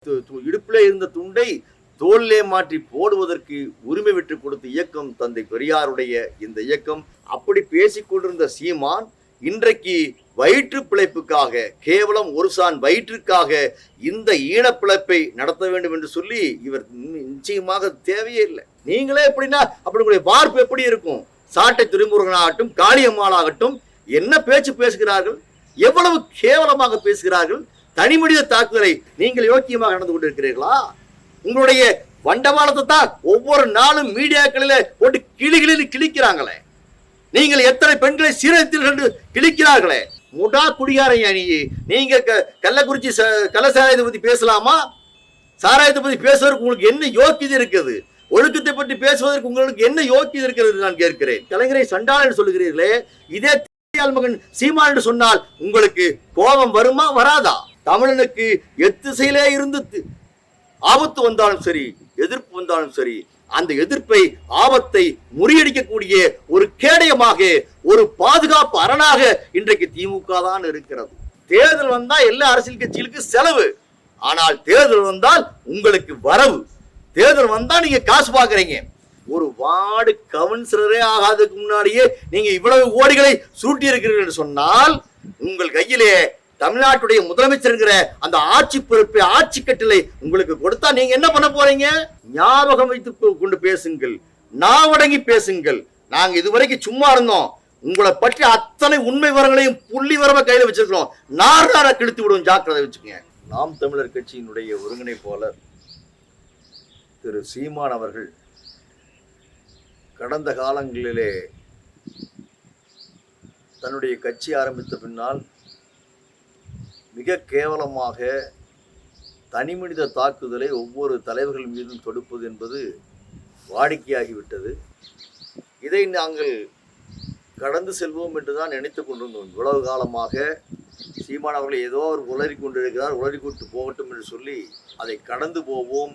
இடுப்பிலே இருந்த துண்டை தோளிலே மாற்றி போடுவதற்கு உரிமை விட்டு கொடுத்த இயக்கம் தந்தை பெரியாருடைய இந்த இயக்கம். அப்படி பேசிக் கொண்டிருந்த சீமான் இன்றைக்கு வயிற்று பிழைப்புக்காக, கேவலம் ஒரு சான் வயிற்றுக்காக இந்த ஈனப்பிழைப்பை நடத்த வேண்டும் என்று சொல்லி இவர் நிச்சயமாக தேவையே இல்லை. நீங்களே எப்படின்னா அப்படி உங்களுடைய பார்ப்பு எப்படி இருக்கும்? சாட்டை துறைமுருகனாகட்டும், காளியம்மாளாகட்டும் என்ன பேச்சு பேசுகிறார்கள், எவ்வளவு கேவலமாக பேசுகிறார்கள். தனிமனித தாக்குதலை நீங்கள் யோக்கியமாக நடந்து கொண்டிருக்கிறீர்களா? உங்களுடைய வண்டவாளத்தை தான் ஒவ்வொரு நாளும் மீடியாக்களில போட்டு கிளிக்கிறாங்களே. நீங்கள் எத்தனை பெண்களை சீரழித்தீர்கள் என்று கிளிக்கிறார்களே. முடா குடிகாரையா நீங்க கள்ளக்குறிச்சி கள்ளசாராயத்தை பத்தி பேசலாமா? சாராயத்தை பத்தி பேசுவதற்கு உங்களுக்கு என்ன யோக்கியது இருக்குது? ஒழுக்கத்தை பற்றி பேசுவதற்கு உங்களுக்கு என்ன யோக்கியது இருக்கிறது நான் கேட்கிறேன். கலைஞரை சண்டாளன் என்று சொல்லுகிறீர்களே, இதே மகன் சீமான் என்று சொன்னால் உங்களுக்கு கோபம் வருமா வராதா? தமிழனுக்கு எத்திசையிலே இருந்து ஆபத்து வந்தாலும் சரி, எதிர்ப்பு வந்தாலும் சரி, அந்த எதிர்ப்பை, ஆபத்தை முறியடிக்கக்கூடிய ஒரு கேடயமாக, ஒரு பாதுகாப்பு அரணாக இன்றைக்கு திமுக தான் இருக்கிறது. தேர்தல் வந்தா எல்லா அரசியல் கட்சிகளுக்கு செலவு, ஆனால் தேர்தல் வந்தால் உங்களுக்கு வரவு. தேர்தல் வந்தா நீங்க காசு பாக்குறீங்க. ஒரு வார்டு கவுன்சிலரே ஆகாததுக்கு முன்னாடியே நீங்க இவ்வளவு கோடிகளை சூட்டி இருக்கிறீர்கள் என்று சொன்னால், உங்கள் கையிலே தமிழ்நாட்டுடைய முதலமைச்சர் அந்த ஆட்சி பொறுப்பை, ஆட்சி கட்டளை உங்களுக்கு கொடுத்தா நீங்க என்ன பண்ண போறீங்க? ஞாபகம் வைத்து கொண்டு பேசுங்கள், நாவடங்கி பேசுங்கள். நாங்க இதுவரைக்கும் சும்மா இருந்தோம். உங்களை பற்றி அத்தனை உண்மை விவரங்களையும் புள்ளி விவரமா கையில வச்சிருக்கிறோம். நார்நார கிழித்து விடுவோம், ஜாக்கிரதை வச்சுக்கோங்க. நாம் தமிழர் கட்சியினுடைய ஒருங்கிணைப்பாளர் திரு சீமான் அவர்கள் கடந்த காலங்களிலே தன்னுடைய கட்சி ஆரம்பித்த பின்னால் மிக கேவலமாக தனிமனித தாக்குதலை ஒவ்வொரு தலைவர்கள் மீதும் தொடுப்பது என்பது வாடிக்கையாகிவிட்டது. இதை நாங்கள் கடந்து செல்வோம் என்று தான் நினைத்து கொண்டிருந்தோம். இவ்வளவு காலமாக சீமான் அவர்களை ஏதோ அவர் உளறி கொண்டிருக்கிறார், உளறி கொண்டு போகட்டும் என்று சொல்லி அதை கடந்து போவோம்,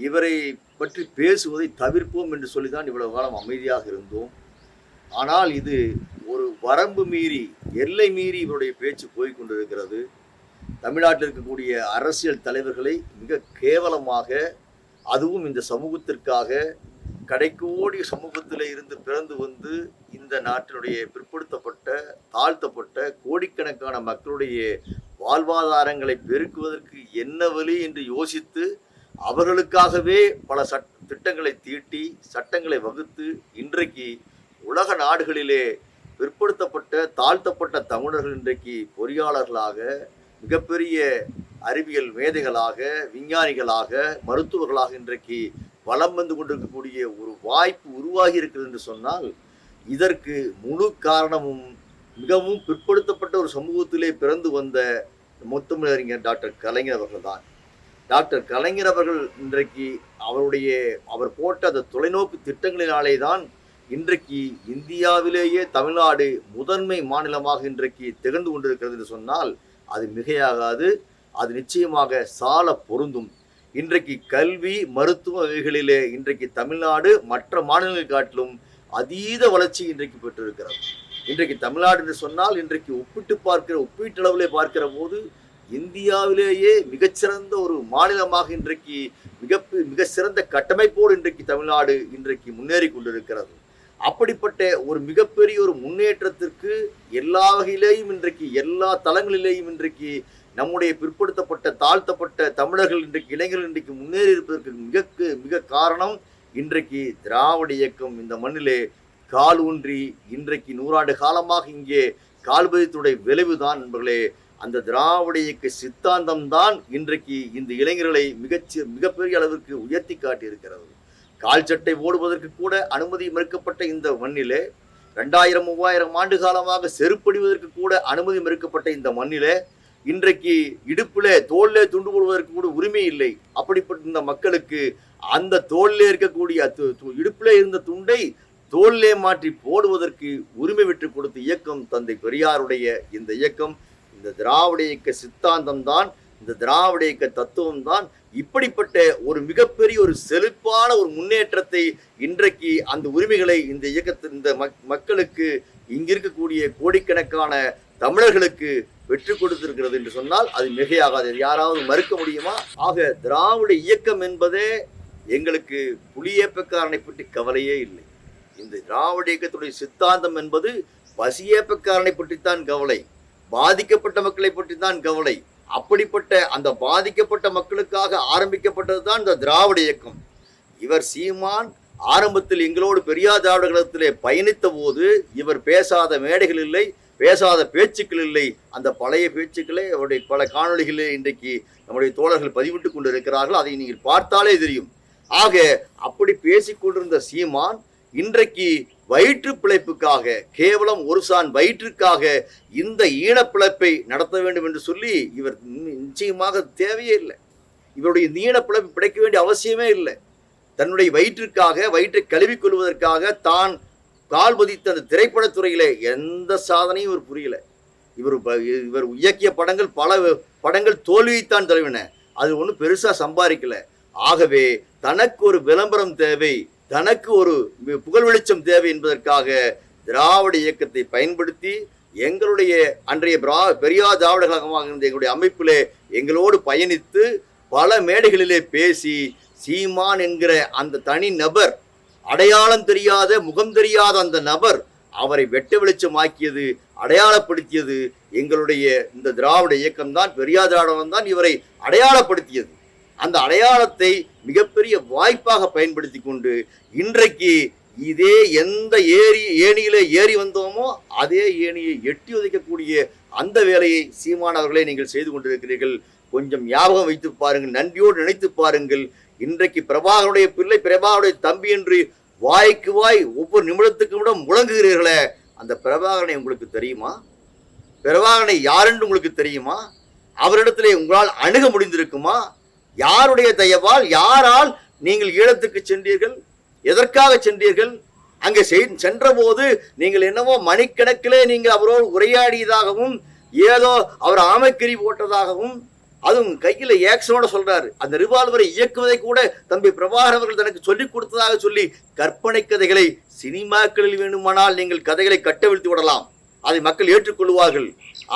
இவரை பற்றி பேசுவதை தவிர்ப்போம் என்று சொல்லி தான் இவ்வளவு காலம் அமைதியாக இருந்தோம். ஆனால் இது ஒரு வரம்பு மீறி, எல்லை மீறி இவருடைய பேச்சு போய்கொண்டிருக்கிறது. தமிழ்நாட்டில் இருக்கக்கூடிய அரசியல் தலைவர்களை மிக கேவலமாக, அதுவும் இந்த சமூகத்திற்காக, கடைக்கோடி சமூகத்தில் இருந்து பிறந்து வந்து இந்த நாட்டினுடைய பிற்படுத்தப்பட்ட, தாழ்த்தப்பட்ட கோடிக்கணக்கான மக்களுடைய வாழ்வாதாரங்களை பெருக்குவதற்கு என்ன வழி என்று யோசித்து அவர்களுக்காகவே பல திட்டங்களை தீட்டி, சட்டங்களை வகுத்து இன்றைக்கு உலக நாடுகளிலே பிற்படுத்தப்பட்ட, தாழ்த்தப்பட்ட தமிழர்கள் இன்றைக்கு பொறியாளர்களாக, மிகப்பெரிய அறிவியல் மேதைகளாக, விஞ்ஞானிகளாக, மருத்துவர்களாக இன்றைக்கு வலம் வந்து கொண்டிருக்கக்கூடிய ஒரு வாய்ப்பு உருவாகி இருக்கிறது என்று சொன்னால், இதற்கு முழு காரணமும் மிகவும் பிற்படுத்தப்பட்ட ஒரு சமூகத்திலே பிறந்து வந்த முத்தமிழறிஞர் டாக்டர் கலைஞர் அவர்கள் தான். டாக்டர் கலைஞர் அவர்கள் இன்றைக்கு அவர் போட்ட அந்த தொலைநோக்கு திட்டங்களினாலே தான் இன்றைக்கு இந்தியாவிலேயே தமிழ்நாடு முதன்மை மாநிலமாக இன்றைக்கு திகழ்ந்து கொண்டிருக்கிறது என்று சொன்னால் அது மிகையாகாது. அது நிச்சயமாக சால பொருந்தும். இன்றைக்கு கல்வி, மருத்துவ வகைகளிலே இன்றைக்கு தமிழ்நாடு மற்ற மாநிலங்களை காட்டிலும் அதீத வளர்ச்சி இன்றைக்கு பெற்றிருக்கிறது. இன்றைக்கு தமிழ்நாடு என்று சொன்னால் இன்றைக்கு ஒப்பீட்டளவிலே பார்க்கிற போது இந்தியாவிலேயே மிகச்சிறந்த ஒரு மாநிலமாக இன்றைக்கு மிக சிறந்த கட்டமைப்போடு இன்றைக்கு தமிழ்நாடு இன்றைக்கு முன்னேறி கொண்டிருக்கிறது. அப்படிப்பட்ட ஒரு மிகப்பெரிய ஒரு முன்னேற்றத்திற்கு எல்லா வகையிலேயும் இன்றைக்கு, எல்லா தளங்களிலேயும் இன்றைக்கு நம்முடைய பிற்படுத்தப்பட்ட, தாழ்த்தப்பட்ட தமிழர்கள் இன்றைக்கு, இளைஞர்கள் இன்றைக்கு முன்னேறி இருப்பதற்கு மிக காரணம் இன்றைக்கு திராவிட இயக்கம் இந்த மண்ணிலே கால் ஊன்றி இன்றைக்கு 100 ஆண்டு காலமாக இங்கே கால்பதித்துடைய விளைவுதான் நண்பர்களே. அந்த திராவிட இயக்க சித்தாந்தம் தான் இன்றைக்கு இந்த இளைஞர்களை மிகப்பெரிய அளவிற்கு உயர்த்தி காட்டியிருக்கிறது. கால் சட்டை ஓடுவதற்கு கூட அனுமதி மறுக்கப்பட்ட இந்த மண்ணிலே, 2000-3000 ஆண்டு காலமாக செருப்படிவதற்கு கூட அனுமதி மறுக்கப்பட்ட இந்த மண்ணிலே இன்றைக்கு இடுப்பிலே, தோளிலே துண்டு போடுவதற்கு கூட உரிமை இல்லை. அப்படிப்பட்ட இந்த மக்களுக்கு அந்த தோளிலே இருக்கக்கூடிய இடுப்பிலே இருந்த துண்டை தோளிலே மாற்றி போடுவதற்கு உரிமை விட்டு கொடுத்த இயக்கம் தந்தை பெரியாருடைய இந்த இயக்கம். இந்த திராவிட இயக்க சித்தாந்தம் தான், இந்த திராவிட இயக்க தத்துவம் தான் இப்படிப்பட்ட ஒரு மிகப்பெரிய ஒரு செழிப்பான ஒரு முன்னேற்றத்தை இன்றைக்கு அந்த உரிமைகளை இந்த மக்களுக்கு, இங்கிருக்கக்கூடிய கோடிக்கணக்கான தமிழர்களுக்கு பெற்றுக் கொடுத்திருக்கிறது என்று சொன்னால் அது மிகையாகாது. யாராவது மறுக்க முடியுமா? ஆக திராவிட இயக்கம் என்பதே எங்களுக்கு புலியேப்பக்காரனை பற்றி கவலையே இல்லை. இந்த திராவிட இயக்கத்துடைய சித்தாந்தம் என்பது பசியேப்பக்காரனை பற்றித்தான் கவலை, பாதிக்கப்பட்ட மக்களை பற்றித்தான் கவலை. அப்படிப்பட்ட அந்த பாதிக்கப்பட்ட மக்களுக்காக ஆரம்பிக்கப்பட்டதுதான் இந்த திராவிட இயக்கம். இவர் சீமான் ஆரம்பத்தில் எங்களோடு பெரியார் திராவிட கழகத்திலே பயணித்த போது இவர் பேசாத மேடைகள் இல்லை, பேசாத பேச்சுக்கள் இல்லை. அந்த பழைய பேச்சுக்களை அவருடைய பல காணொலிகளிலே இன்றைக்கு நம்முடைய தோழர்கள் பதிவிட்டுக் கொண்டு இருக்கிறார்கள். அதை நீங்கள் பார்த்தாலே தெரியும். ஆக அப்படி பேசிக்கொண்டிருந்த சீமான் இன்றைக்கு வயிற்று பிழைப்புக்காக, கேவலம் ஒரு சான் வயிற்றுக்காக இந்த ஈனப்பிழைப்பை நடத்த வேண்டும் என்று சொல்லி இவர் நிச்சயமாக தேவையே இல்லை. இவருடைய இந்த ஈனப்பிழைப்பு பிழைக்க வேண்டிய அவசியமே இல்லை. தன்னுடைய வயிற்றுக்காக, வயிற்றை கழுவிக் கொள்வதற்காக தான் கால் பதித்த அந்த திரைப்படத்துறையிலே எந்த சாதனையும் இவர் புரியல. இவர் இயக்கிய படங்கள், பல படங்கள் தோல்வியைத்தான் தழுவின. அது ஒன்றும் பெருசாக சம்பாதிக்கல. ஆகவே தனக்கு ஒரு விளம்பரம் தேவை, தனக்கு ஒரு புகழ் வெளிச்சம் தேவை என்பதற்காக திராவிட இயக்கத்தை பயன்படுத்தி எங்களுடைய அன்றைய பெரியார் திராவிட கழகமாக இருந்த எங்களுடைய அமைப்பிலே எங்களோடு பயணித்து பல மேடைகளிலே பேசி சீமான் என்கிற அந்த தனி நபர், அடையாளம் தெரியாத, முகம் தெரியாத அந்த நபர், அவரை வெட்ட வெளிச்சமாக்கியது, அடையாளப்படுத்தியது எங்களுடைய இந்த திராவிட இயக்கம்தான், பெரியார் திராவிடம் தான் இவரை அடையாளப்படுத்தியது. அந்த அடையாளத்தை மிகப்பெரிய வாய்ப்பாக பயன்படுத்தி கொண்டு இன்றைக்கு இதே எந்த ஏணியிலே ஏறி வந்தோமோ அதே ஏணியை எட்டி உதைக்கக்கூடிய அந்த வேலையை சீமான் அவர்களே நீங்கள் செய்து கொண்டிருக்கிறீர்கள். கொஞ்சம் ஞாபகம் வைத்து பாருங்கள், நன்றியோடு நினைத்து பாருங்கள். இன்றைக்கு பிரபாகருடைய பிள்ளை, பிரபாகருடைய தம்பி என்று வாய்க்கு வாய் ஒவ்வொரு நிமிடத்துக்கு கூட முழங்குகிறீர்களே, அந்த பிரபாகரனை உங்களுக்கு தெரியுமா? பிரபாகரனை யாரென்று உங்களுக்கு தெரியுமா? அவரிடத்திலே உங்களால் அணுக முடிந்திருக்குமா? யாருடைய தயவால், யாரால் நீங்கள் ஈழத்துக்கு சென்றீர்கள்? எதற்காக சென்றீர்கள்? அங்கே சென்ற போது நீங்கள் என்னவோ மணிக்கணக்கிலே நீங்கள் அவரோடு உரையாடியதாகவும், ஏதோ அவர் ஆமைக்கறி போட்டதாகவும், அதுவும் கையில் ஏக்ஷனோட சொல்றாரு. அந்த ரிவால்வரை இயக்குவதை கூட தம்பி பிரபாகர் அவர்கள் தனக்கு சொல்லிக் கொடுத்ததாக சொல்லி கற்பனை கதைகளை சினிமாக்களில் வேண்டுமானால் நீங்கள் கதைகளை கட்டவிழ்த்து விடலாம், அதை மக்கள் ஏற்றுக்கொள்வார்கள்.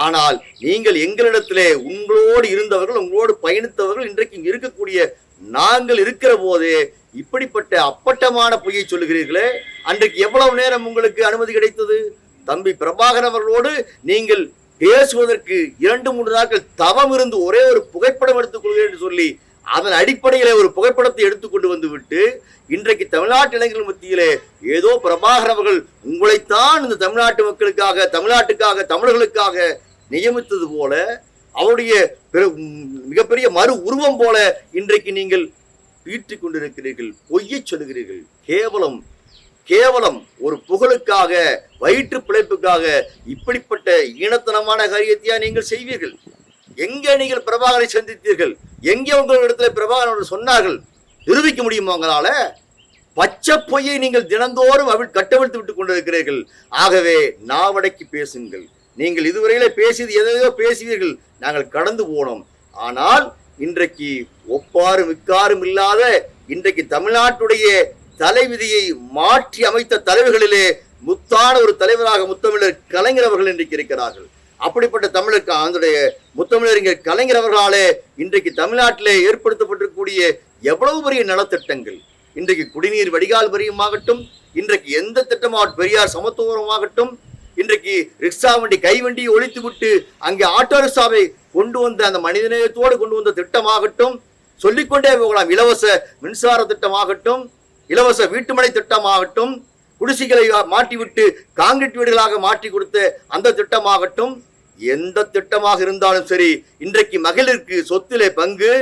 ஆனால் நீங்கள் எங்களிடத்திலே உங்களோடு இருந்தவர்கள், உங்களோடு பயணித்தவர்கள், இன்றைக்கு இருக்கக்கூடிய நாங்கள் இருக்கிற போதே இப்படிப்பட்ட அப்பட்டமான பொய்யை சொல்லுகிறீர்களே. அன்றைக்கு எவ்வளவு நேரம் உங்களுக்கு அனுமதி கிடைத்தது? தம்பி பிரபாகர் அவர்களோடு நீங்கள் பேசுவதற்கு 2-3 நாட்கள் தவம் இருந்து ஒரே ஒரு புகைப்படம் எடுத்துக் கொள்கிறேன் என்று சொல்லி அதன் அடிப்படையிலே ஒரு புகைப்படத்தை எடுத்துக்கொண்டு வந்து விட்டு இன்றைக்கு தமிழ்நாட்டு இளைஞர்கள் மத்தியிலே ஏதோ பிரபாகர் அவர்கள் உங்களைத்தான் இந்த தமிழ்நாட்டு மக்களுக்காக, தமிழ்நாட்டுக்காக, தமிழர்களுக்காக நியமித்தது போல, அவருடைய மிகப்பெரிய மறு உருவம் போல இன்றைக்கு நீங்கள் பீற்றிக் கொண்டிருக்கிறீர்கள், பொய்யை சொல்லுகிறீர்கள். கேவலம் கேவலம் ஒரு புகழுக்காக, வயிற்று பிழைப்புக்காக இப்படிப்பட்ட ஈனத்தனமான காரியத்தையா நீங்கள் செய்வீர்கள்? எங்கே நீங்கள் பிரபாகரை சந்தித்தீர்கள்? எங்கே உங்களிடத்தில் பிரபாகர் சொன்னார்கள்? நிரூபிக்க முடியுமா உங்களால? பச்சை பொய்யை நீங்கள் தினந்தோறும் கட்டவிழ்த்து விட்டுக் கொண்டிருக்கிறீர்கள். ஆகவே நாவடக்கி பேசுங்கள். நீங்கள் இதுவரையிலே பேசியது எதையோ பேசுவீர்கள், நாங்கள் கடந்து போனோம். ஆனால் இன்றைக்கு ஒப்பாரும் மிக்காரும் இல்லாத இன்றைக்கு தமிழ்நாட்டுடைய தலைவிதியை மாற்றி அமைத்த தலைவர்களிலே முத்தான ஒரு தலைவராக முத்தமிழர் கலைஞர் அவர்கள் இன்றைக்கு இருக்கிறார்கள். அப்படிப்பட்ட தமிழருக்கு அதனுடைய முத்தமிழறிஞர் கலைஞர் அவர்களாலே இன்றைக்கு தமிழ்நாட்டிலே ஏற்படுத்தப்பட்டிருக்கக்கூடிய எவ்வளவு பெரிய நலத்திட்டங்கள், இன்றைக்கு குடிநீர் வடிகால் வரியுமாகட்டும், இன்றைக்கு எந்த திட்டமாகட்டும், பெரியார் சமத்துவமாகட்டும், இன்றைக்கு ரிக்ஷா வண்டி, கைவண்டியை ஒழித்து விட்டு அங்கே ஆட்டோ ரிக்ஷாவை கொண்டு வந்த அந்த மனிதநேயத்தோடு கொண்டு வந்த திட்டமாகட்டும், சொல்லிக்கொண்டே போகலாம். இலவச மின்சார திட்டமாகட்டும், இலவச வீட்டுமனை திட்டமாகட்டும், குடிசைகளை மாற்றிவிட்டு காங்கிரீட் வீடுகளாக மாற்றி கொடுத்த அந்த திட்டமாகட்டும், எந்த திட்டமாக இருந்தாலும் சரி, இன்றைக்கு மகளிருக்கு சொத்திலே பங்கு,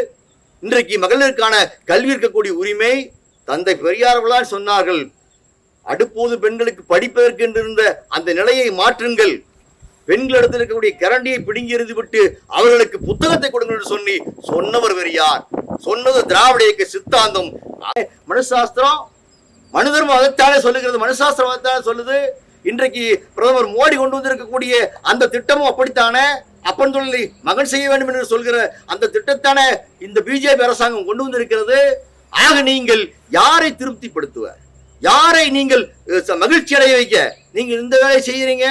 இன்றைக்கு மகளிருக்கான கல்வி இருக்கக்கூடிய உரிமை தந்தை பெரியார்களால் சொன்னார்கள். அடுப்போது பெண்களுக்கு படிப்பதற்கு என்று இருந்த அந்த நிலையை மாற்றுங்கள், பெண்களிடத்தில் இருக்கக்கூடிய கரண்டியை பிடுங்கி எறிந்து விட்டு அவர்களுக்கு புத்தகத்தை கொடுங்கள் என்று சொன்னவர் பெரியார். சொன்னது திராவிட இயக்க சித்தாந்தம். மனுசாஸ்திரம், மனுதர்மம் அதைத்தானே சொல்லுகிறது, மனுசாஸ்திரம் அதைத்தானே சொல்லுது. இன்றைக்கு பிரதமர் மோடி கொண்டு வந்திருக்கக்கூடிய அந்த திட்டமும் அப்படித்தானே. அப்பன் தொழிலை மகன் செய்ய வேண்டும் என்று சொல்கிற அந்த திட்டத்தானே இந்த பிஜேபி அரசாங்கம் கொண்டு வந்திருக்கிறது. ஆக நீங்கள் யாரை திருப்திப்படுத்துவ, யாரை நீங்கள் மகிழ்ச்சி அடைய வைக்க நீங்கள் இந்த வேலையை செய்யறீங்க?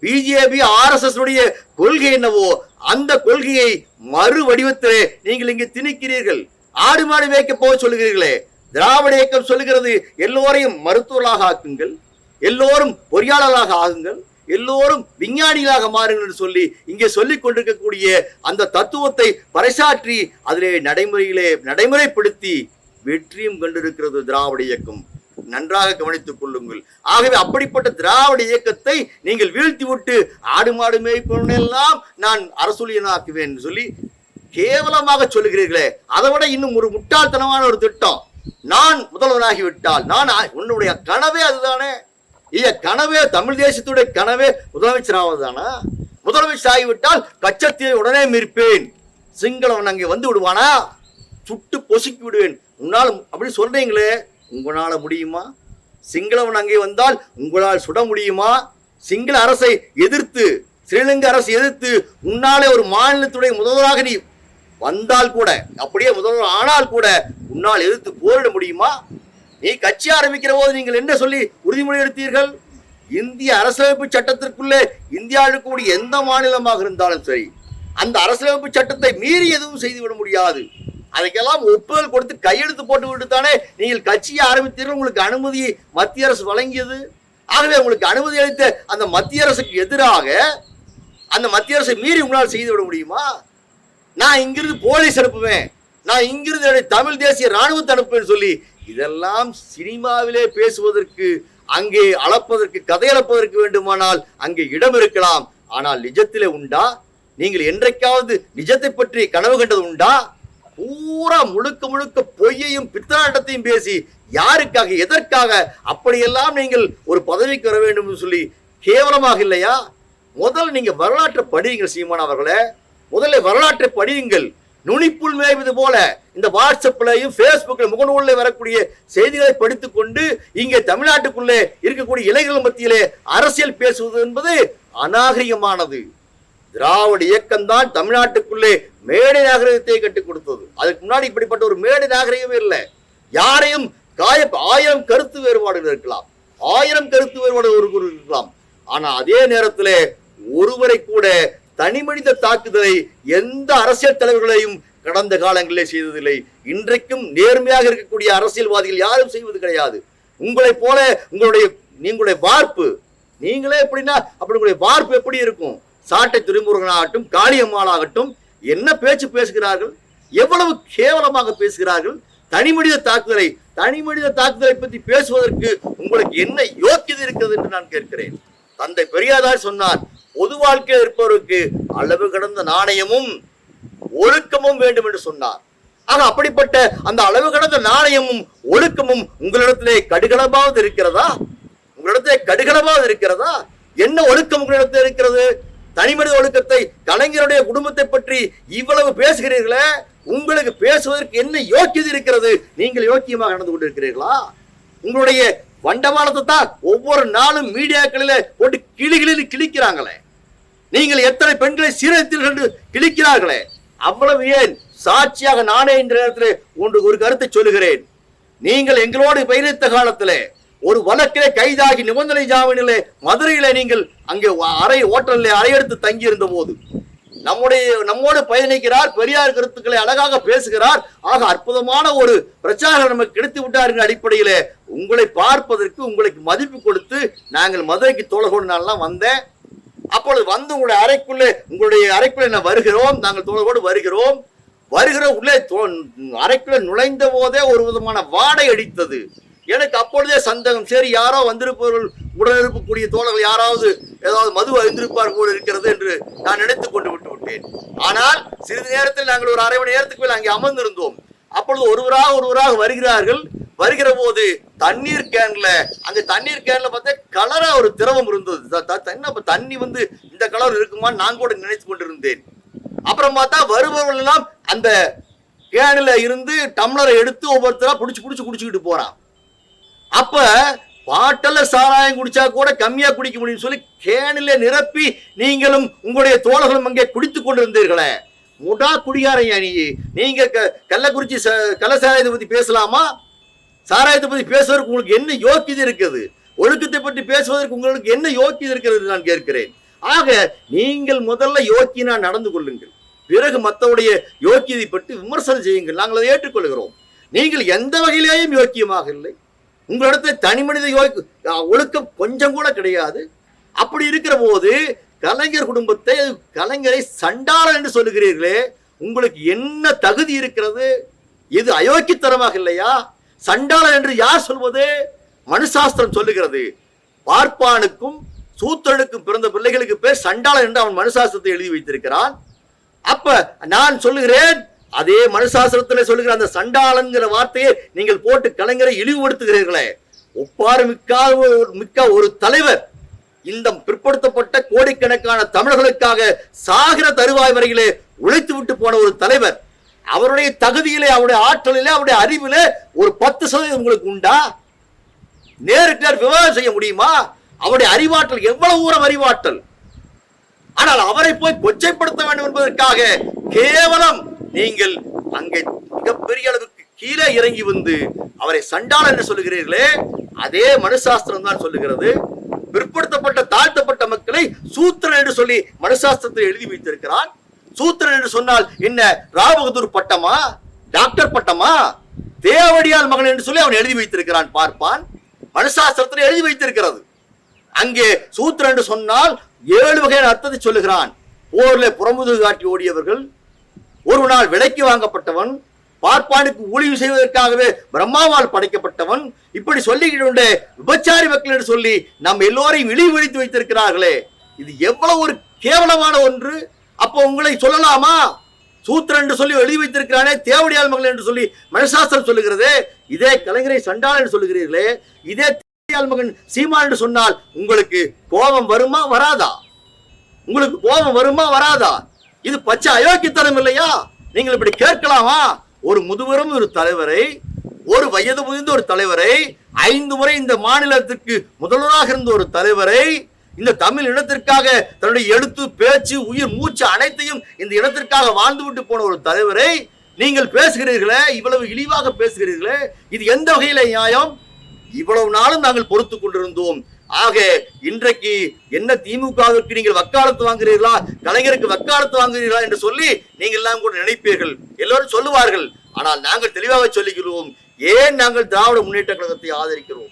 பிஜேபி RSS உடைய கொள்கை என்னவோ அந்த கொள்கையை மறு வடிவத்திலே நீங்கள் இங்கே திணிக்கிறீர்கள். ஆடு மாடு மேய்க்க போக சொல்லுகிறீர்களே, திராவிட இயக்கம் சொல்லுகிறது எல்லோரையும் மருத்துவர்களாக ஆக்குங்கள், எல்லோரும் பொறியாளர்களாக ஆகுங்கள், எல்லோரும் விஞ்ஞானிகளாக மாறுங்கள் என்று சொல்லி இங்கே சொல்லிக் கொண்டிருக்கக்கூடிய அந்த தத்துவத்தை பறைசாற்றி அதிலே நடைமுறைப்படுத்தி வெற்றியும் கண்டிருக்கிறது திராவிட இயக்கம். நன்றாக கவனித்துக் கொள்ளுங்கள். ஆகவே அப்படிப்பட்ட திராவிட இயக்கத்தை நீங்கள் வீழ்த்தி விட்டு ஆடு மாடு மேய்ப்பெல்லாம் நான் அரசூழியனாக்குவேன் என்று சொல்லி கேவலமாக சொல்லுகிறீர்களே. அதை விட இன்னும் ஒரு முட்டாள்தனமான ஒரு திட்டம், நான் முதல்வனாகிவிட்டால் உன்னுடைய கனவே அதுதானே. கனவே தமிழ் தேசத்துடைய கனவே முதலமைச்சர் ஆவதுதானா? முதலமைச்சர் ஆகிவிட்டால் கச்சத்தீவை உடனே மீட்பேன், சிங்களவன் அங்கே வந்து விடுவானா, சுட்டு பொசுக்கி விடுவேன். உன்னால் அப்படி சொல்றீங்களே, உங்களால முடியுமா? சிங்களவன் அங்கே வந்தால் உங்களால் சுட முடியுமா? சிங்கள அரசை எதிர்த்து, ஸ்ரீலங்கா அரசை எதிர்த்து உன்னாலே ஒரு மாநிலத்துடைய முதல்வராக நீ வந்தால் கூட, அப்படியே முதல்வர் ஆனால் கூட உன்னால் எதிர்த்து போரிட முடியுமா? நீ கட்சி ஆரம்பிக்கிற போது நீங்கள் என்ன சொல்லி உறுதிமொழி எடுத்தீர்கள்? இந்திய அரசியலமைப்பு சட்டத்திற்குள்ளே இந்தியாவில் கூடிய எந்த மாநிலமாக இருந்தாலும் சரி, அந்த அரசியலமைப்பு சட்டத்தை மீறி எதுவும் செய்துவிட முடியாது. அதுக்கெல்லாம் ஒப்புதல் கொடுத்து கையெழுத்து போட்டு விட்டு தானே நீங்கள் கட்சியை ஆரம்பித்தீர்கள். உங்களுக்கு அனுமதியை மத்திய அரசு வழங்கியது. ஆகவே உங்களுக்கு அனுமதி அளித்த அந்த மத்திய அரசுக்கு எதிராக அந்த மத்திய அரசை மீறி உங்களால் செய்துவிட முடியுமா? நான் இங்கிருந்து போலீஸ் அனுப்புவேன், நான் இங்கிருந்து தமிழ் தேசிய ராணுவத்தை அனுப்புவேன் சொல்லி இதெல்லாம் சினிமாவிலே பேசுவதற்கு, அங்கே அளப்பதற்கு, கதையளப்பதற்கு வேண்டுமானால் அங்கே இடம் இருக்கலாம். ஆனால் நிஜத்திலே உண்டா? நீங்கள் என்றைக்காவது நிஜத்தை பற்றி கனவு கண்டது உண்டா? பூரா முழுக்க முழுக்க பொய்யையும் பித்தனாட்டத்தையும் பேசி யாருக்காக, எதற்காக அப்படியெல்லாம் நீங்கள் ஒரு பதவிக்கு வர வேண்டும் சொல்லி கேவலமாக இல்லையா? முதல் நீங்க வரலாற்றை படியுங்கள் சீமான் அவர்களே, முதல்ல வரலாற்றை படியுங்கள். நுனிப்புள் மேய்வது போல இந்த வாட்ஸ்அப்லையும் பேஸ்புக்கில் முகநூலில் வரக்கூடிய செய்திகளை படித்துக் கொண்டு இங்கே தமிழ்நாட்டுக்குள்ளே இருக்கக்கூடிய இளைஞர்கள் மத்தியிலே அரசியல் பேசுவது என்பது அநாகரிகமானது. திராவிட இயக்கம் தான் தமிழ்நாட்டுக்குள்ளே மேடை நாகரிகத்தை கட்டுக் கொடுத்தது. அதுக்கு முன்னாடி இப்படிப்பட்ட ஒரு மேடை நாகரிகமே இல்லை. யாரையும் ஆயிரம் கருத்து வேறுபாடுகள் இருக்கலாம், ஆயிரம் கருத்து வேறுபாடு இருக்கலாம். ஆனா அதே நேரத்தில் ஒருவரை கூட தனி மனித தாக்குதலை எந்த அரசியல் தலைவர்களையும் கடந்த காலங்களிலே செய்ததில்லை. இன்றைக்கும் நேர்மையாக இருக்கக்கூடிய அரசியல்வாதிகள் யாரும் செய்வது கிடையாது. உங்களை போல உங்களுடைய வார்ப்பு, நீங்களே எப்படின்னா அப்படி உங்களுடைய வார்ப்பு எப்படி இருக்கும்? சாட்டை துறைமுருகனாகட்டும், காளியம்மாளாகட்டும் என்ன பேச்சு பேசுகிறார்கள், எவ்வளவு கேவலமாக பேசுகிறார்கள். தனி மனித தாக்குதலை பற்றி பேசுவதற்கு உங்களுக்கு என்ன யோக்கியதை இருக்கிறது என்று நான் கேட்கிறேன். தந்தை பெரியார் சொன்னார், பொது வாழ்க்கையில் இருப்பவருக்கு அளவு கடந்த நாணயமும் ஒழுக்கமும் வேண்டும் என்று சொன்னார். ஆக அப்படிப்பட்ட அந்த அளவு கடந்த நாணயமும் ஒழுக்கமும் உங்களிடத்திலே கடுகளவாவது இருக்கிறதா? என்ன ஒழுக்கம் உங்களிடத்தில் இருக்கிறது? தனிமனித ஒழுக்கத்தை, கலைஞருடைய குடும்பத்தை பற்றி இவ்வளவு பேசுகிறீர்களே, உங்களுக்கு பேசுவதற்கு என்ன யோக்கியது இருக்கிறது? நீங்கள் யோக்கியமாக நடந்து கொண்டிருக்கிறீர்களா? உங்களுடைய வண்டவாளத்தை தான் ஒவ்வொரு நாளும் மீடியாக்களில போட்டு கிளிக்கிறாங்களே. நீங்கள் எத்தனை பெண்களை சீரழித்தீர்கள் என்று கிளிக்கிறார்களே, அவ்வளவு ஏன்? சாட்சியாக நானே இந்த நேரத்தில் ஒரு கருத்தை சொல்லுகிறேன். நீங்கள் எங்களோடு பயணித்த காலத்திலே ஒரு வழக்கிலே கைதாகி நிபந்தனை ஜாமீனிலே மதுரையிலே நீங்கள் அங்கே ஓட்டலில் அறையெடுத்து தங்கி இருந்த போது நம்மோடு பயணிக்கிறார், பெரியார் கருத்துக்களை அழகாக பேசுகிறார். ஆக அற்புதமான ஒரு பிரச்சாரம் நமக்கு கிடைத்து விட்டார் அடிப்படையிலே உங்களை பார்ப்பதற்கு, உங்களுக்கு மதிப்பு கொடுத்து நாங்கள் மதுரைக்கு தோழர்களோடு வந்தேன். அப்பொழுது வந்து உங்களுடைய அறைக்குள்ளே வருகிறோம், நாங்கள் தோழர்களோடு வருகிறோம். உள்ளே அறைக்குள்ளே நுழைந்த போதே ஒரு விதமான வாடை அடித்தது. எனக்கு அப்பொழுதே சந்தேகம், சரி யாரோ வந்திருப்பவர்கள், உடனிருக்கக்கூடிய தோழர்கள் யாராவது ஏதாவது மது அறிந்திருப்பார் போல இருக்கிறது என்று நான் நினைத்துக் கொண்டு விட்டேன். ஆனால் சிறிது நேரத்தில் நாங்கள் ஒரு அரை மணி நேரத்துக்கு மேல் அங்கே அமர்ந்திருந்தோம். அப்பொழுது ஒருவராக வருகிறார்கள். வருகிற போது தண்ணீர் கேன்ல பார்த்தா கலரா ஒரு திரவம் இருந்தது. தண்ணி வந்து இந்த கலர் இருக்குமான்னு நான் கூட நினைத்து கொண்டிருந்தேன். அப்புறம் பார்த்தா வருபவர்கள் எல்லாம் அந்த கேனில் இருந்து டம்ளரை எடுத்து ஒவ்வொருத்தரா புடிச்சு குடிச்சுக்கிட்டு போறான். அப்ப பாட்டல சாராயம் குடிச்சா கூட கம்மியா குடிக்க முடியும் சொல்லி கேனில நிரப்பி நீங்களும் உங்களுடைய தோழர்களும் அங்கே குடித்துக் கொண்டிருந்தீர்களே. முடா குடிகாரையா நீங்க கள்ளக்குறிச்சி கள்ளசாராயத்தை பத்தி பேசலாமா? சாராயத்தை பத்தி பேசுவதற்கு உங்களுக்கு என்ன யோக்கியதை இருக்குது? ஒழுக்கத்தை பற்றி பேசுவதற்கு உங்களுக்கு என்ன யோக்கியதை இருக்கிறது நான் கேட்கிறேன். ஆக நீங்கள் முதல்ல யோக்கியனா நடந்து கொள்ளுங்கள், பிறகு மற்றவுடைய யோக்கியதை பற்றி விமர்சனம் செய்யுங்கள், நாங்கள் அதை ஏற்றுக்கொள்கிறோம். நீங்கள் எந்த வகையிலேயும் யோக்கியமாக இல்லை, உங்களிடத்தில் தனி மனித ஒழுக்கம் கொஞ்சம் கூட கிடையாது. அப்படி இருக்கிற போது கலைஞர் குடும்பத்தை, கலைஞரை சண்டாளன் என்று சொல்லுகிறீர்களே, உங்களுக்கு என்ன தகுதி இருக்கிறது? இது அயோக்கியத்தனமாக இல்லையா? சண்டாளன் என்று யார் சொல்வது? மனுசாஸ்திரம் சொல்லுகிறது. பார்ப்பானுக்கும் சூத்திரனுக்கும் பிறந்த பிள்ளைகளுக்கு பேர் சண்டாளன் என்று அவன் மனுசாஸ்திரத்தை எழுதி வைத்திருக்கிறான். அப்ப நான் சொல்லுகிறேன், அதே மனுசாஸ்திரத்தில் சொல்லுகிற அந்த சண்டாளன்கிற வார்த்தையை நீங்கள் போட்டு கலைஞரை இழிவுபடுத்துகிறீர்களே. ஒப்பாறு மிக்க ஒரு தலைவர், இந்த பிற்படுத்தப்பட்ட கோடிக்கணக்கான தமிழர்களுக்காக சாகிற தருவாய் வரையிலே உழைத்து விட்டு போன ஒரு தலைவர், அவருடைய தகுதியிலே, அவருடைய ஆற்றலிலே, அவருடைய அறிவிலே ஒரு 10% உங்களுக்கு உண்டா? நேருக்கு நேர் விவாதம் செய்ய முடியுமா? அவருடைய அறிவாற்றல் எவ்வளவு தூரம் அறிவாற்றல்! ஆனால் அவரை போய் கொச்சைப்படுத்த வேண்டும் என்பதற்காக கேவலம் நீங்கள் அங்கே மிகப்பெரிய அளவுக்கு கீழே இறங்கி வந்து அவரை சண்டாளன் என்று சொல்லுகிறீர்களே, அதே மனுசாஸ்திரம் தான் சொல்லுகிறது. பிற்படுத்தப்பட்ட தாழ்த்தப்பட்ட மக்களை சூத்திரன் என்று சொல்லி மனுசாஸ்திரத்தை எழுதி வைத்திருக்கிறான். சூத்திரன் என்று சொன்னால் என்ன? ராவபகதூர் பட்டமா? டாக்டர் பட்டமா? தேவடியால் மகன் என்று சொல்லி அவன் எழுதி வைத்திருக்கிறான். பார்ப்பான், மனுசாஸ்திரத்தில் எழுதி வைத்திருக்கிறது. அங்கே சூத்திரன் என்று சொன்னால் 7 வகையான அர்த்தத்தை சொல்லுகிறான். போர்ல புறமுதுகு காட்டி ஓடியவர்கள், ஒரு நாள் விலைக்கு வாங்கப்பட்டவன், பார்ப்பானுக்கு ஊழியம் செய்வதற்காகவே பிரம்மாவால் படைக்கப்பட்டவன், இப்படி சொல்லிக்கிட்டு விபச்சாரி மக்கள் என்று சொல்லி நம் எல்லோரையும் இழிவுபடுத்தி வைத்திருக்கிறார்களே, இது எவ்வளவு ஒரு கேவலமான ஒன்று! அப்போ உங்களை சொல்லலாமா? சூத்திரன் என்று சொல்லி எழுதி வைத்திருக்கிறானே, தேவடியால் மகள் என்று சொல்லி மனுசாஸ்திரம் சொல்லுகிறதே, இதே கலைஞரை சண்டாளன் என்று சொல்லுகிறீர்களே, இதே தேவடியால் மகன் சீமான் என்று சொன்னால் உங்களுக்கு கோபம் வருமா வராதா? உங்களுக்கு கோபம் வருமா வராதா? இது பச்சை அயோக்கியத்தனம் இல்லையா? நீங்கள் இப்படி கேட்கலாமா? ஒரு முதுபெரும் ஒரு தலைவரை, ஒரு வயது முதிர்ந்த ஒரு தலைவரை, 5 முறை இந்த மாநிலத்திற்கு முதல்வராக இருந்த ஒரு தலைவரை, இந்த தமிழ் இனத்திற்காக தன்னுடைய எழுத்து, பேச்சு, உயிர், மூச்சு அனைத்தையும் இந்த இனத்திற்காக வாழ்ந்து விட்டு போன ஒரு தலைவரை நீங்கள் பேசுகிறீர்களே, இவ்வளவு இழிவாக பேசுகிறீர்களே, இது எந்த வகையில நியாயம்? இவ்வளவு நாளும் நாங்கள் பொறுத்து கொண்டிருந்தோம். ஆக இன்றைக்கு என்ன திமுகவிற்கு நீங்கள் வக்காலத்து வாங்குகிறீர்களா, கலைஞருக்கு வக்காலத்து வாங்குகிறீர்களா என்று சொல்லி நீங்கள் எல்லாம் கூட நினைப்பீர்கள், எல்லோரும் சொல்லுவார்கள். ஆனால் நாங்கள் தெளிவாக சொல்லுகிறோம், ஏன் நாங்கள் திராவிட முன்னேற்ற கழகத்தை ஆதரிக்கிறோம்,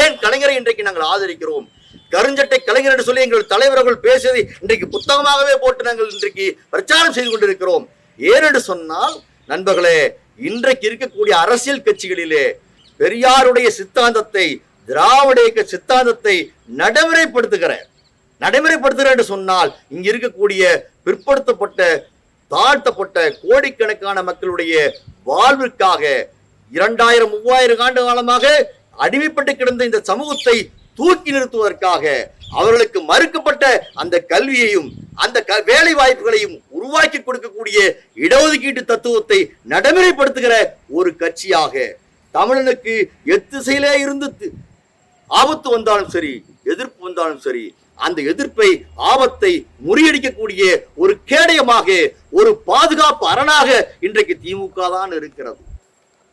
ஏன் கலைஞரை இன்றைக்கு நாங்கள் ஆதரிக்கிறோம். கருஞ்சட்டை கலைஞர் என்று சொல்லி எங்கள் தலைவர்கள் பேசியதை இன்றைக்கு புத்தகமாகவே போட்டு நாங்கள் இன்றைக்கு பிரச்சாரம் செய்து கொண்டிருக்கிறோம். ஏனென்று சொன்னால் நண்பர்களே, இன்றைக்கு இருக்கக்கூடிய அரசியல் கட்சிகளிலே பெரியாருடைய சித்தாந்தத்தை, திராவிட இயக்க சித்தாந்தத்தை நடைமுறைப்படுத்துகிற என்று சொன்னால் இங்க இருக்கக்கூடிய பிற்படுத்தப்பட்ட தாழ்த்தப்பட்ட கோடிக்கணக்கான மக்களுடைய வாழ்விற்காக 2000-3000 ஆண்டு காலமாக அடிமைப்பட்டு கிடந்த இந்த சமூகத்தை தூக்கி நிறுத்துவதற்காக அவர்களுக்கு மறுக்கப்பட்ட அந்த கல்வியையும் அந்த வேலை வாய்ப்புகளையும் உருவாக்கி கொடுக்கக்கூடிய இடஒதுக்கீட்டு தத்துவத்தை நடைமுறைப்படுத்துகிற ஒரு கட்சியாக தமிழனுக்கு எத்திசையிலே இருந்து ஆபத்து வந்தாலும் சரி, எதிர்ப்பு வந்தாலும் சரி, அந்த எதிர்ப்பை, ஆபத்தை முறியடிக்கக்கூடிய ஒரு கேடயமாக, ஒரு பாதுகாப்பு அரணாக இன்றைக்கு திமுக தான் இருக்கிறது.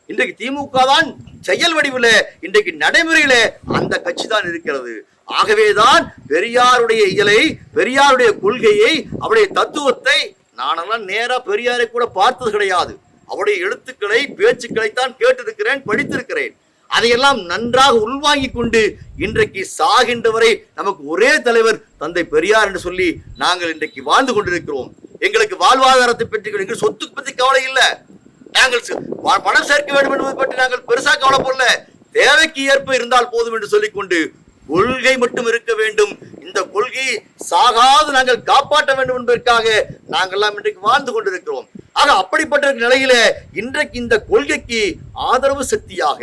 இன்றைக்கு திமுக தான் செயல் வடிவில், இன்றைக்கு நடைமுறையில அந்த கட்சி தான் இருக்கிறது. ஆகவேதான் பெரியாருடைய இயலை, பெரியாருடைய கொள்கையை, அவருடைய தத்துவத்தை நானெல்லாம் நேரா பெரியாரை கூட பார்த்தது கிடையாது. அவருடைய எழுத்துக்களை, பேச்சுக்களை தான் கேட்டிருக்கிறேன், படித்திருக்கிறேன். அதையெல்லாம் நன்றாக உள்வாங்கி கொண்டு இன்றைக்கு சாகின்றவரை நமக்கு ஒரே தலைவர் தந்தை பெரியார் என்று சொல்லி நாங்கள் இன்றைக்கு வாழ்ந்து கொண்டிருக்கிறோம். எங்களுக்கு வாழ்வாதாரத்தை பற்றி, எங்களுக்கு சொத்து பற்றி கவலை இல்லை. நாங்கள் பணம் சேர்க்க வேண்டும் என்பதை பற்றி நாங்கள் பெருசா கவலைப்படல. தேவைக்கு ஏற்ப இருந்தால் போதும் என்று சொல்லிக்கொண்டு கொள்கை மட்டும் இருக்க வேண்டும், இந்த கொள்கையை சாகாது நாங்கள் காப்பாற்ற வேண்டும் என்பதற்காக நாங்கள்லாம் இன்றைக்கு வாழ்ந்து கொண்டிருக்கிறோம். ஆக அப்படிப்பட்ட நிலையில இன்றைக்கு இந்த கொள்கைக்கு ஆதரவு சக்தியாக,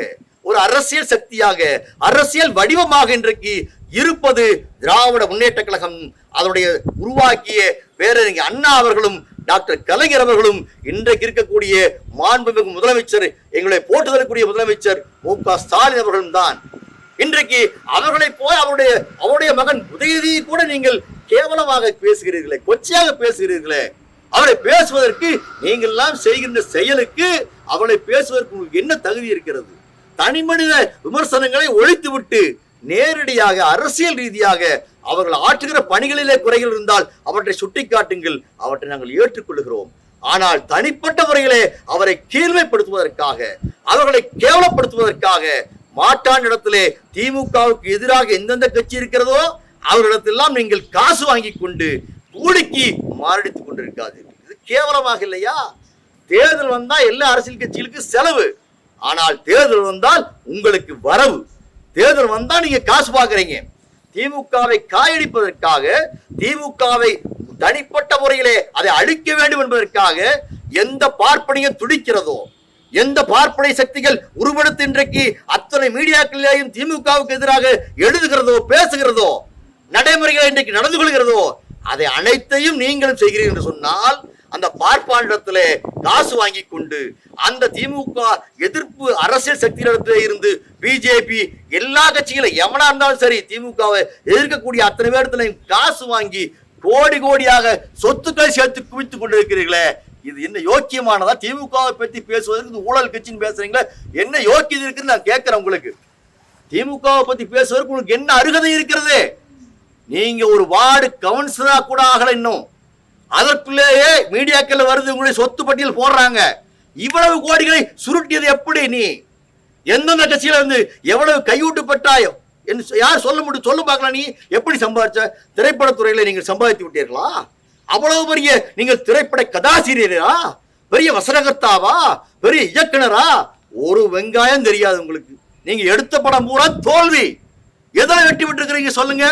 ஒரு அரசியல் சக்தியாக, அரசியல் வடிவமாக இன்றைக்கு இருப்பது திராவிட முன்னேற்ற கழகம். அதனுடைய உருவாக்கிய பேரறிஞர் அண்ணா அவர்களும் டாக்டர் கலைஞர் அவர்களும் இன்றைக்கு இருக்கக்கூடிய மாண்புமிகு முதலமைச்சர், எங்களை போற்றுதற்குரிய முதலமைச்சர் மு.க. ஸ்டாலின் அவர்களும் தான். இன்றைக்கு அவர்களை போய் அவருடைய மகன் உதயநிதியை கூட நீங்கள் கேவலமாக பேசுகிறீர்களே, கொச்சையாக பேசுகிறீர்களே. அவரை பேசுவதற்கு நீங்கள் எல்லாம் செய்கின்ற செயலுக்கு அவளை பேசுவதற்கு உங்களுக்கு என்ன தகுதி இருக்கிறது? தனி மனித விமர்சனங்களை ஒழித்துவிட்டு நேரடியாக அரசியல் ரீதியாக அவர்கள் ஆற்றுகிற பணிகளிலே குறைகள் இருந்தால் அவற்றை சுட்டிக்காட்டுங்கள், அவற்றை நாங்கள் ஏற்றுக்கொள்கிறோம். ஆனால் தனிப்பட்ட முறையிலே அவரை கீழ்மைப்படுத்துவதற்காக, அவர்களை கேவலப்படுத்துவதற்காக மாட்டான் இடத்திலே திமுகவுக்கு எதிராக எந்தெந்த கட்சி இருக்கிறதோ அவர்களிடத்தெல்லாம் நீங்கள் காசு வாங்கி கொண்டு கூலிக்கு மாரடித்துக் கொண்டிருக்காதீர்கள். இது கேவலமாக இல்லையா? தேர்தல் வந்தா எல்லா அரசியல் கட்சிகளுக்கு செலவு, ஆனால் தேர்தல் வந்தால் உங்களுக்கு வரவு. தேர்தல் வந்தா நீங்க காசு பாக்குறீங்க. திமுகவை காயடிப்பதற்காக, திமுகவை தனிப்பட்ட முறையிலே அதை அழிக்க வேண்டும் என்பதற்காக எந்த பார்ப்பனையும் துடிக்கிறதோ, எந்த பார்ப்பனை சக்திகள் உருவெடுத்து இன்றைக்கு அத்தனை மீடியாக்களிலேயும் திமுகவுக்கு எதிராக எழுதுகிறதோ, பேசுகிறதோ, நடைமுறைகள் இன்றைக்கு நடந்து கொள்கிறதோ, அதை அனைத்தையும் நீங்களும் செய்கிறீர்கள் என்று சொன்னால் அந்த பார்ப்பானிடத்திலே காசு வாங்கி கொண்டு அந்த திமுக எதிர்ப்பு அரசியல் சக்தியிடத்திலே இருந்து பிஜேபி எல்லா கட்சிகளும் எவனா இருந்தாலும் சரி திமுகவை எதிர்க்கக்கூடிய அத்தனை பேரத்திலையும் காசு வாங்கி கோடி கோடியாக சொத்துக்களை சேர்த்து குவித்துக் கொண்டிருக்கிறீர்களே, இது என்ன யோக்கியமானதா? திமுகவை பற்றி பேசுவதற்கு ஊழல் கட்சின்னு பேசுறீங்களா? என்ன யோக்கியது இருக்குன்னு நான் கேட்கிறேன். உங்களுக்கு திமுகவை பத்தி பேசுவதற்கு உங்களுக்கு என்ன அருகதை இருக்கிறது? நீங்க ஒரு வார்டு கவுன்சிலரா கூட ஆகல இன்னும். அதற்குள்ளேயே மீடியாக்கள் வருது, உங்களுடைய சொத்து பட்டியல் போடுறாங்க. இவ்வளவு கோடிகளை சுருட்டியது எப்படி? நீ எந்தெந்த கட்சியில இருந்து எவ்வளவு கையூட்டு பெற்றாயோ என்று யார் சொல்ல முடியும்? சொல்ல பார்க்கலாம். நீ எப்படி சம்பாதிச்ச? திரைப்படத்துறையில நீங்கள் சம்பாதித்து விட்டீர்களா? அவ்வளவு பெரிய நீங்கள் திரைப்பட கதாசிரியரா? பெரிய வசனகர்த்தாவா? பெரிய இயக்குனரா? ஒரு வெங்காயம் தெரியாது உங்களுக்கு. நீங்க எடுத்த படம் பூரா தோல்வி. எதை வெட்டி விட்டு இருக்கிறீங்க சொல்லுங்க?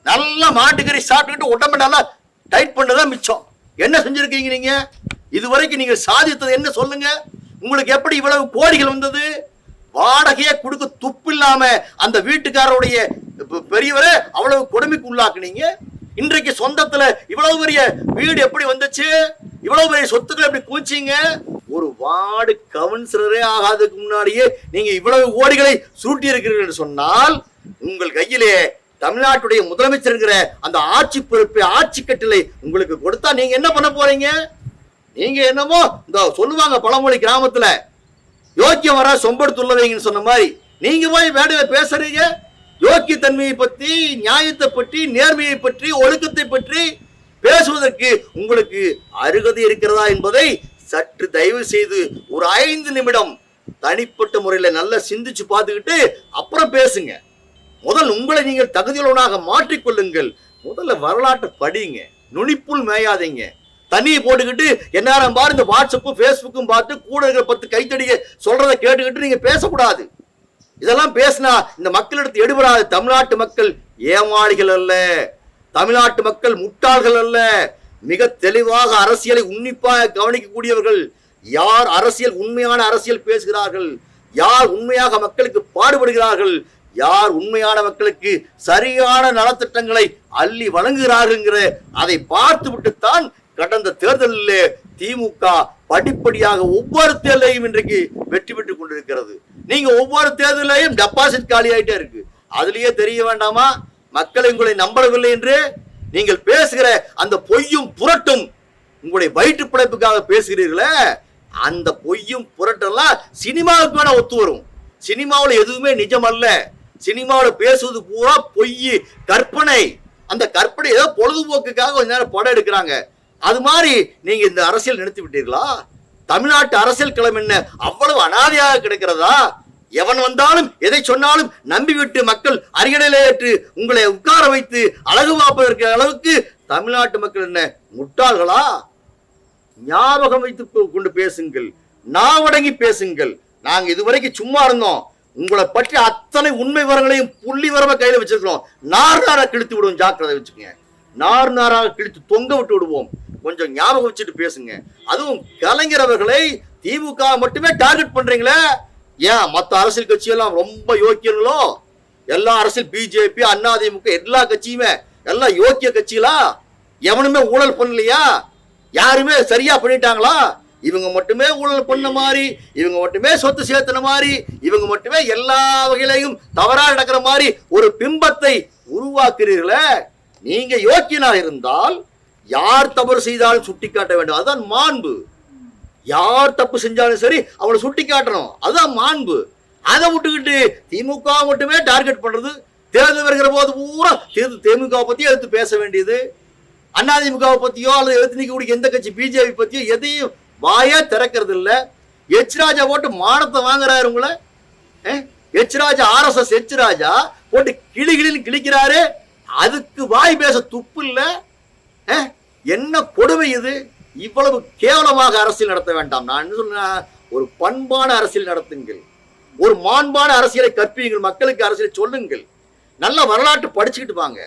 நல்லா மாட்டுக்கறி சாப்பிட்டுக்கிட்டு உடம்பு நல்லா டைட் பண்ணதான் மிச்சம். என்ன செஞ்சிருக்கீங்க நீங்க? இதுவரைக்கும் நீங்க சாதித்தது என்ன சொல்லுங்க? உங்களுக்கு எப்படி இவ்வளவு கோடிகள் வந்தது? வாடகையை கொடுக்க துப்பு இல்லாம அந்த வீட்டுக்காரருடைய பெரியவரை அவ்வளவு கொடுமைக்கு உள்ளாக்குனீங்க. இன்றைக்கு சொந்தத்துல இவ்வளவு பெரிய வீடு எப்படி வந்துச்சு? இவ்வளவு பெரிய சொத்துக்கள் எப்படி குவிச்சீங்க? ஒரு வார்டு கவுன்சிலரே ஆகாததுக்கு முன்னாடியே நீங்க இவ்வளவு கோடிகளை சுருட்டி இருக்கிறீர்கள் சொன்னால் உங்கள் கையிலே தமிழ்நாட்டுடைய முதலமைச்சர் அந்த ஆட்சி பொறுப்பு, ஆட்சி கட்டளை உங்களுக்கு கொடுத்தா நீங்க என்ன பண்ண போறீங்க? நீங்க என்னமோ இந்த சொல்லுவாங்க பழமொழி கிராமத்துல, யோக்கியம் வர சொம்படுத்துள்ளவங்கன்னு சொன்ன மாதிரி நீங்க போய் வேலையில பேசுறீங்க. யோக்கிய தன்மையை பற்றி, நியாயத்தை பற்றி, நேர்மையை பற்றி, ஒழுக்கத்தை பற்றி பேசுவதற்கு உங்களுக்கு அருகதை இருக்கிறதா என்பதை சற்று தயவு செய்து ஒரு 5 நிமிடம் தனிப்பட்ட முறையில நல்லா சிந்திச்சு பார்த்துக்கிட்டு அப்புறம் பேசுங்க. முதல் உங்களை நீங்கள் தகுதியுள்ளவனாக மாற்றிக்கொள்ளுங்கள். முதல்ல வரலாற்றை படிங்க, நுனிப்புள் மேயாதீங்க. தண்ணியை போட்டுக்கிட்டு எந்நேரம் பாரு இந்த வாட்ஸ்அப்பும் ஃபேஸ்புக்கும் பார்த்து கூட இருக்கிற 10 கைத்தடிக்க சொல்றதை கேட்டுக்கிட்டு நீங்க பேசக்கூடாது. இதெல்லாம் பேசினா இந்த மக்களிடத்து எடுபடாது. தமிழ்நாட்டு மக்கள் ஏமாளிகள் அல்ல, தமிழ்நாட்டு மக்கள் முட்டாள்கள் அல்ல. மிக தெளிவாக அரசியலை உன்னிப்பாக கவனிக்கக்கூடியவர்கள். யார் அரசியல் உண்மையான அரசியல் பேசுகிறார்கள், யார் உண்மையாக மக்களுக்கு பாடுபடுகிறார்கள், யார் உண்மையான மக்களுக்கு சரியான நலத்திட்டங்களை அள்ளி வழங்குகிறார்கள் அதை பார்த்து விட்டுத்தான் கடந்த தேர்தலில் திமுக படிப்படியாக ஒவ்வொரு தேர்தலையும் இன்றைக்கு வெற்றி பெற்றுக் கொண்டிருக்கிறது. நீங்க ஒவ்வொரு தேர்தலையும் டெபாசிட் காலி ஆயிட்டே இருக்கு. அதுலயே தெரிய வேண்டாமா மக்களை உங்களை நம்பவில்லை என்று? நீங்கள் பேசுகிற அந்த பொய்யும் புரட்டும் உங்களுடைய வயிற்று பிழைப்புக்காக பேசுகிறீர்களே, அந்த பொய்யும் புரட்டெல்லாம் சினிமாவுக்கு வேணா ஒத்து வரும். சினிமாவில் எதுவுமே நிஜம் அல்ல. சினிமாவில் பேசுவது பூரா பொய், கற்பனை. அந்த கற்பனை ஏதோ பொழுதுபோக்குக்காக கொஞ்ச நேரம் படம் எடுக்கிறாங்க. அது மாதிரி நீங்க இந்த அரசியல் நிறுத்தி விட்டீர்களா? தமிழ்நாட்டு அரசியல் களம் என்ன அவ்வளவு அனாதையாக கிடக்கிறதா? எவன் வந்தாலும் எதை சொன்னாலும் நம்பிவிட்டு மக்கள் அருகிலே ஏற்று உங்களை உட்கார வைத்து அழகு பார்ப்பதற்கு அளவுக்கு தமிழ்நாட்டு மக்கள் என்ன முட்டாள்களா? ஞாபகம் வைத்து கொண்டு பேசுங்கள், நாவடங்கி பேசுங்கள். நாங்க இதுவரைக்கும் சும்மா இருந்தோம். உங்களை பற்றி அத்தனை உண்மை விவரங்களையும் புள்ளி விவரமா கையில வச்சிருக்கிறோம். நார்நாரா கிழித்து விடுவோம், ஜாக்கிரதை வச்சுக்கோங்க. நார்நாராக கிழித்து தொங்க விட்டு விடுவோம். கொஞ்சம் ஞாபகம் வச்சுட்டு பேசுங்க. அதுவும் கலைஞர் அவர்களை திமுக மட்டுமே டார்கெட் பண்றீங்களே, ஏன் மற்ற அரசியல் கட்சியெல்லாம் ரொம்ப யோக்கியங்களோ? எல்லா அரசியல் பிஜேபி, அதிமுக எல்லா கட்சியுமே எல்லாம் யோக்கிய கட்சிகளா? எவனுமே ஊழல் பண்ணலையா? யாருமே சரியா பண்ணிட்டாங்களா? இவங்க மட்டுமே ஊழல் பண்ண மாதிரி, இவங்க மட்டுமே சொத்து சேர்த்தன மாதிரி, இவங்க மட்டுமே எல்லா வகையிலையும் தவறா நடக்கிற மாதிரி ஒரு பிம்பத்தை உருவாக்குறீர்களே. நீங்க யோக்கியனா இருந்தால் யார் தவறு செய்தாலும் சுட்டி காட்ட வேண்டும், அதுதான் மாண்பு. யார் தப்பு செஞ்சாலும் சரி அவனை சுட்டி காட்டணும், அதுதான் மாண்பு. அதை விட்டுக்கிட்டு திமுக மட்டுமே டார்கெட் பண்றது, தேர்தல் வருகிற போது பூரா திமுக பத்தியும் எடுத்து பேச வேண்டியது, அதிமுகவை பத்தியோ அல்லது எடுத்து நிற்கக்கூடிய எந்த கட்சி பிஜேபி பத்தியோ எதையும் வாயா திறக்கிறது இல்ல. எச் ராஜா போட்டு மானத்தை வாங்குறாரு உங்களை. எச் ராஜா, RSS எச் ராஜா போட்டு கிளிகளின்னு கிழிக்கிறாரு. அதுக்கு வாய் பேச துப்பு இல்ல. என்ன கொடுமை இது! இவ்வளவு கேவலமாக அரசியல் நடத்த வேண்டாம். நான் என்ன சொல்றேன், ஒரு பண்பான அரசியல் நடத்துங்கள், ஒரு மாண்பான அரசியலை கற்பீங்கள், மக்களுக்கு அரசியலை சொல்லுங்கள், நல்ல வரலாற்று படிச்சுக்கிட்டு வாங்க.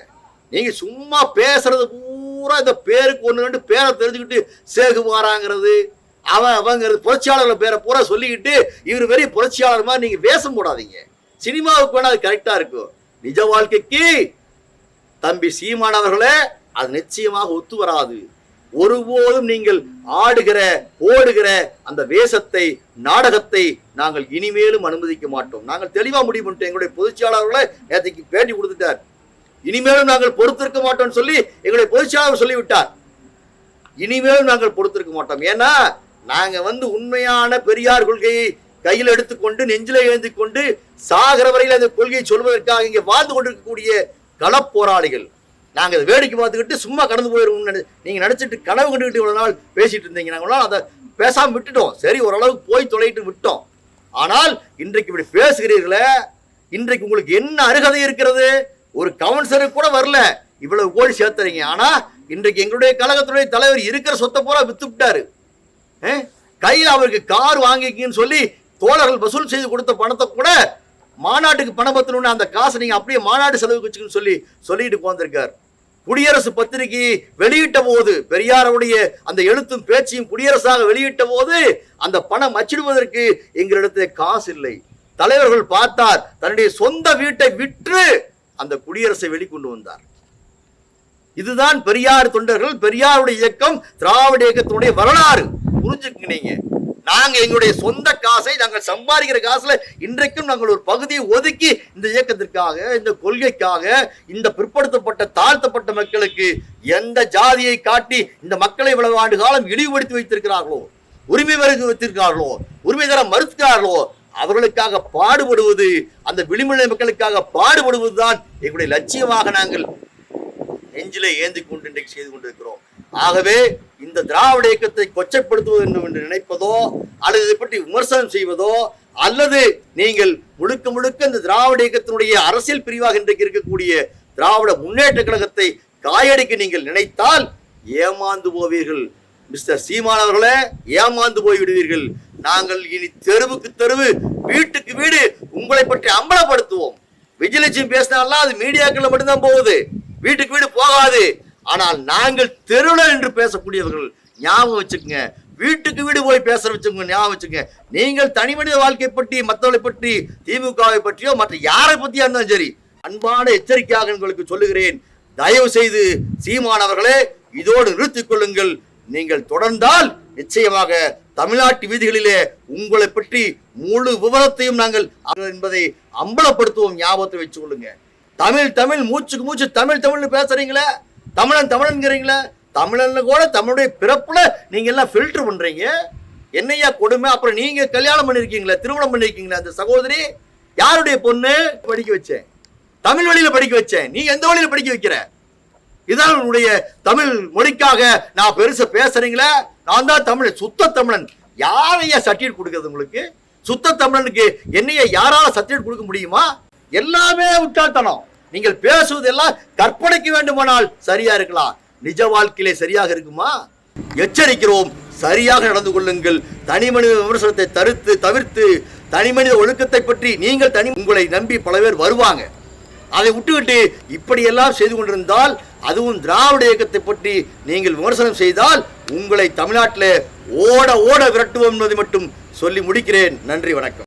நீங்க சும்மா பேசுறது பூரா இந்த பேருக்கு ஒன்று ரெண்டு பேரை தெரிஞ்சுக்கிட்டு சேகுமாராங்கிறது, அவங்கிறது, புரட்சியாளர்கள் பேரை பூரா சொல்லிக்கிட்டு இவர் வெறும் புரட்சியாளர் மாதிரி நீங்க வேஷம் போடாதீங்க. சினிமாவுக்கு வேணா அது கரெக்டா இருக்கும். நிஜ வாழ்க்கைக்கு தம்பி சீமானவர்களே அது நிச்சயமாக ஒத்து வராது. ஒருபோதும் நீங்கள் ஆடுகிற ஓடுகிற அந்த வேஷத்தை, நாடகத்தை நாங்கள் இனிமேலும் அனுமதிக்க மாட்டோம். நாங்கள் தெளிவா முடிவு பண்ணிட்டோம். எங்களுடைய பொதுச்செயலாளர்களை நேற்றுக்கு பேட்டி கொடுத்துட்டார். இனிமேலும் நாங்கள் பொறுத்திருக்க மாட்டோம் சொல்லி எங்களுடைய பொதுச்செயலாளர் சொல்லிவிட்டார். இனிமேலும் நாங்கள் பொறுத்திருக்க மாட்டோம். ஏன்னா நாங்க உண்மையான பெரியார் கொள்கையை கையில் எடுத்துக்கொண்டு நெஞ்சில ஏந்தி கொண்டு சாகர வரையில் அந்த கொள்கையை சொல்வதற்காக இங்கே வாழ்ந்து கொண்டிருக்கக்கூடிய களப்போராளிகள். நாங்க அதை வேடிக்கை பார்த்துக்கிட்டு சும்மா கடந்து போயிருவோம் நீங்க நினைச்சிட்டு கனவு கண்டுகிட்டு இவ்வளவு நாள் பேசிட்டு இருந்தீங்க. நாங்களாம் அதை பேசாம விட்டுட்டோம். சரி, ஓரளவுக்கு போய் தொலைட்டு விட்டோம். ஆனால் இன்றைக்கு இப்படி பேசுகிறீர்களே, இன்றைக்கு உங்களுக்கு என்ன அருகதை இருக்கிறது? ஒரு கவுன்சிலருக்கு கூட வரல, இவ்வளவு கோடி சேர்த்துறீங்க. ஆனா இன்றைக்கு எங்களுடைய கழகத்துடைய தலைவர் இருக்கிற சொத்தை பூரா வித்து விட்டாரு. கையில் அவருக்கு கார் வாங்கிக்கின்னு சொல்லி தோழர்கள் வசூல் செய்து கொடுத்த பணத்தை கூட மாநாட்டுக்கு பணம் பத்தணும்னு அந்த காசை நீங்க அப்படியே மாநாடு செலவுக்கு வச்சுக்கன்னு சொல்லிட்டு போந்திருக்கார். குடியரசு பத்திரிகை வெளியிட்ட போது, பெரியாருடைய அந்த எழுத்தும் பேச்சையும் குடியரசாக வெளியிட்ட போது அந்த பணம் அச்சிடுவதற்கு எங்களிடத்தில் காசு இல்லை. தலைவர்கள் பார்த்தார், தன்னுடைய சொந்த வீட்டை விற்று அந்த குடியரசை வெளிக்கொண்டு வந்தார். இதுதான் பெரியார் தொண்டர்கள், பெரியாருடைய இயக்கம், திராவிட இயக்கத்தினுடைய வரலாறு. புரிஞ்சுக்குங்க. நீங்க நாங்க எங்களுடைய சொந்த காசை, நாங்கள் சம்பாதிக்கிற காசுல இன்றைக்கும் நாங்கள் ஒரு பகுதியை ஒதுக்கி இந்த இயக்கத்திற்காக, இந்த கொள்கைக்காக, இந்த பிற்படுத்தப்பட்ட தாழ்த்தப்பட்ட மக்களுக்கு எந்த ஜாதியை காட்டி இந்த மக்களை இவ்வளவு ஆண்டு காலம் இழிவுபடுத்தி வைத்திருக்கிறார்களோ, உரிமை மறுத்து வைத்திருக்கிறார்களோ, உரிமை தர மறுக்கிறார்களோ, அவர்களுக்காக பாடுபடுவது, அந்த விளிம்புநிலை மக்களுக்காக பாடுபடுவதுதான் எங்களுடைய லட்சியமாக நாங்கள் நெஞ்சிலே ஏந்தி கொண்டு இன்றைக்கு செய்து கொண்டிருக்கிறோம். ஆகவே இந்த திராவிட இயக்கத்தை கொச்சைப்படுத்துவது என்று நினைப்பதோ அல்லது இதை பற்றி விமர்சனம் செய்வதோ, அல்லது நீங்கள் முழுக்க முழுக்க இந்த திராவிட இயக்கத்தினுடைய அரசியல் பிரிவாக இன்றைக்கு இருக்கக்கூடிய திராவிட முன்னேற்ற கழகத்தை காயடிக்க நீங்கள் நினைத்தால் ஏமாந்து போவீர்கள். மிஸ்டர் சீமான் அவர்களே, ஏமாந்து போய்விடுவீர்கள். நாங்கள் இனி தெருவுக்கு தெருவு, வீட்டுக்கு வீடு உங்களை பற்றி அம்பலப்படுத்துவோம். விஜயலட்சுமி பேசினாலாம் அது மீடியாக்கள் மட்டும்தான் போகுது, வீட்டுக்கு வீடு போகாது. ஆனால் நாங்கள் தெருவில் என்று பேசக்கூடியவர்கள், ஞாபகம் வச்சுக்கோங்க. வீட்டுக்கு வீடு போய் பேச வச்சுக்கோங்க, ஞாபகம் வச்சுக்கோங்க. நீங்கள் தனி மனித வாழ்க்கை பற்றி, மற்றவர்களை பற்றி, திமுகவை பற்றியோ மற்ற யாரை பற்றியா இருந்தாலும் சரி, அன்பான எச்சரிக்கையாக உங்களுக்கு சொல்லுகிறேன். தயவு செய்து சீமான் அவர்களே, இதோடு நிறுத்திக் கொள்ளுங்கள். நீங்கள் தொடர்ந்தால் நிச்சயமாக தமிழ்நாட்டு வீதிகளிலே உங்களை பற்றி முழு விவரத்தையும் நாங்கள் என்பதை அம்பலப்படுத்துவோம். ஞாபகத்தை வச்சுக் கொள்ளுங்க. தமிழ் தமிழ் மூச்சுக்கு மூச்சு தமிழ் தமிழ்னு பேசுறீங்களே, தமிழன் தமிழன்கிறீங்களே, தமிழன்ல கூட தமிழுடைய பிறப்புல நீங்க எல்லாம் ஃபில்டர் பண்றீங்க. என்னையா கொடுமை! அப்புறம் நீங்க கல்யாணம் பண்ணிருக்கீங்களா, திருமணம் பண்ணிருக்கீங்களா? அந்த சகோதரி யாருடைய பொண்ணு? படிக்க வச்சேன், தமிழ் வழியில படிக்க வச்சேன். நீ எந்த வழியில படிக்க வைக்கிற? இதான் உன்னுடைய தமிழ் மொழிக்காக நான் பெருசா பேசுறீங்களா? நான் தான் தமிழ், சுத்த தமிழன். யாரையா சர்டிஃபிகேட் கொடுக்கறது உங்களுக்கு? சுத்த தமிழனுக்கு என்னைய யாரால சர்டிஃபிகேட் கொடுக்க முடியுமா? எல்லாமே விட்டாத்தனம். நீங்கள் பேசுவது எல்லாம் கற்பனைக்கு வேண்டுமானால் சரியா இருக்கலாம், நிஜ வாழ்க்கையிலே சரியாக இருக்குமா? எச்சரிக்கிறோம், சரியாக நடந்து கொள்ளுங்கள். தனி மனித விமர்சனத்தை தவிர்த்து தனி மனித ஒழுக்கத்தை பற்றி நீங்கள் உங்களை நம்பி பல பேர் வருவாங்க. அதை விட்டுவிட்டு இப்படியெல்லாம் செய்து கொண்டிருந்தால், அதுவும் திராவிட இயக்கத்தை பற்றி நீங்கள் விமர்சனம் செய்தால் உங்களை தமிழ்நாட்டில் ஓட ஓட விரட்டுவோம் என்பதை மட்டும் சொல்லி முடிக்கிறேன். நன்றி, வணக்கம்.